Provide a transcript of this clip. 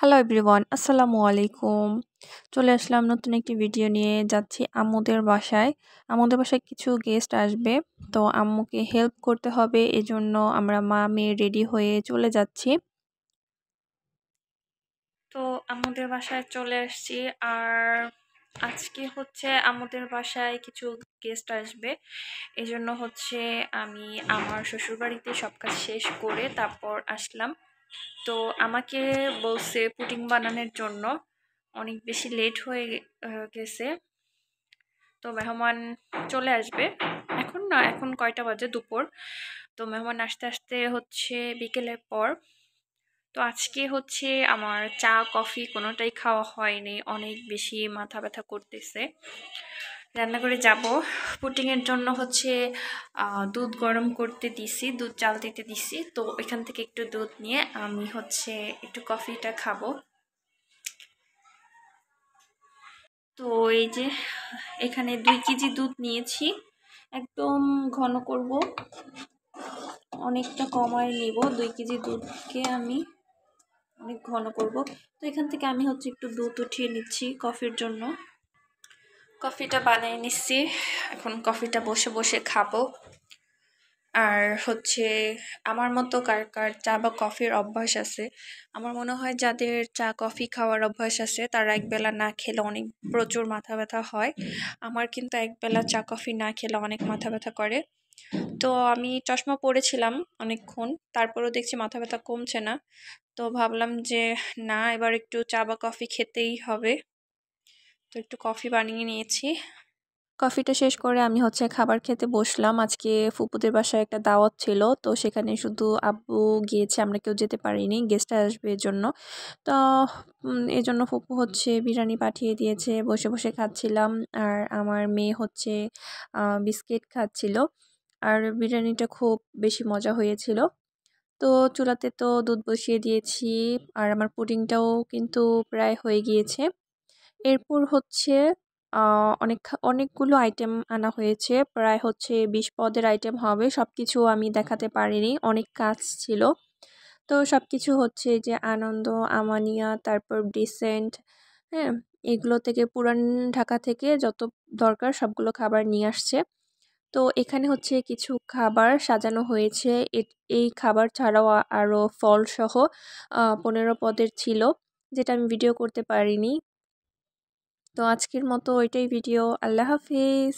Hello everyone, আসসালামু আলাইকুম। চলে আসলাম নতুন একটি ভিডিও নিয়ে। যাচ্ছি আম্মুদের বাসায়। আম্মুদের বাসায় কিছু গেস্ট আসবে, তো আম্মুকে হেল্প করতে হবে, এজন্য আমরা মা মেয়ে রেডি হয়ে চলে যাচ্ছি। তো আম্মুদের বাসায় চলে আসছি। আর আজকে হচ্ছে আম্মুদের বাসায় কিছু গেস্ট আসবে, এজন্য হচ্ছে আমি আমার শ্বশুরবাড়িতে সব কাজ শেষ করে তারপর আসলাম। তো আমাকে বলছে পুডিং বানানোর জন্য, অনেক বেশি লেট হয়ে গেছে। তো মেহমান চলে আসবে এখন, না এখন কয়টা বাজে, দুপুর। তো মেহমান আসতে আসতে হচ্ছে বিকেলের পর। তো আজকে হচ্ছে আমার চা কফি কোনোটাই খাওয়া হয়নি, অনেক বেশি মাথা ব্যথা করতেছে। রান্নাঘরে যাব, পুডিংয়ের জন্য হচ্ছে দুধ গরম করতে দিছি, দুধ চাল দিতে দিছি। তো এখান থেকে একটু দুধ নিয়ে আমি হচ্ছে একটু কফিটা খাবো। তো এই যে এখানে 2 কেজি দুধ নিয়েছি, একদম ঘন করব, অনেকটা কমায় নিব। 2 কেজি দুধকে আমি অনেক ঘন করব। তো এখান থেকে আমি হচ্ছে একটু দুধ উঠিয়ে নিচ্ছি কফির জন্য। কফিটা বানিয়ে নিচ্ছি, এখন কফিটা বসে বসে খাবো। আর হচ্ছে আমার মতো কার কার চা বা কফির অভ্যাস আছে? আমার মনে হয় যাদের চা কফি খাওয়ার অভ্যাস আছে তারা একবেলা না খেলে অনেক প্রচুর মাথা ব্যথা হয়। আমার কিন্তু একবেলা চা কফি না খেলে অনেক মাথা ব্যথা করে। তো আমি চশমা পরেছিলাম অনেকক্ষণ, তারপরেও দেখছি মাথা ব্যথা কমছে না। তো ভাবলাম যে না, এবার একটু চা বা কফি খেতেই হবে। তো একটু কফি বানিয়ে নিয়েছি। কফিটা শেষ করে আমি হচ্ছে খাবার খেতে বসলাম। আজকে ফুপুদের বাসায় একটা দাওয়াত ছিল, তো সেখানে শুধু আব্বু গিয়েছে, আমরা কেউ যেতে পারিনি, গেস্ট আসবে এজন্য। তো এজন্য ফুপু হচ্ছে বিরিয়ানি পাঠিয়ে দিয়েছে, বসে বসে খাচ্ছিলাম। আর আমার মেয়ে হচ্ছে বিস্কিট খাচ্ছিল। আর বিরিয়ানিটা খুব বেশি মজা হয়েছিল। তো চুলাতে তো দুধ বসিয়ে দিয়েছি, আর আমার পুডিংটাও কিন্তু প্রায় হয়ে গিয়েছে। এরপর হচ্ছে অনেকগুলো আইটেম আনা হয়েছে, প্রায় হচ্ছে 20 পদের আইটেম হবে। সব কিছু আমি দেখাতে পারিনি, অনেক কাজ ছিল। তো সব কিছু হচ্ছে যে আনন্দ, আমানিয়া, তারপর ডিসেন্ট, হ্যাঁ, এগুলো থেকে পুরান ঢাকা থেকে যত দরকার সবগুলো খাবার নিয়ে আসছে। তো এখানে হচ্ছে কিছু খাবার সাজানো হয়েছে। এই খাবার ছাড়াও আরও ফলসহ 15 পদের ছিল, যেটা আমি ভিডিও করতে পারিনি। তো আজকের মতো ওইটাই ভিডিও। আল্লাহ হাফিজ।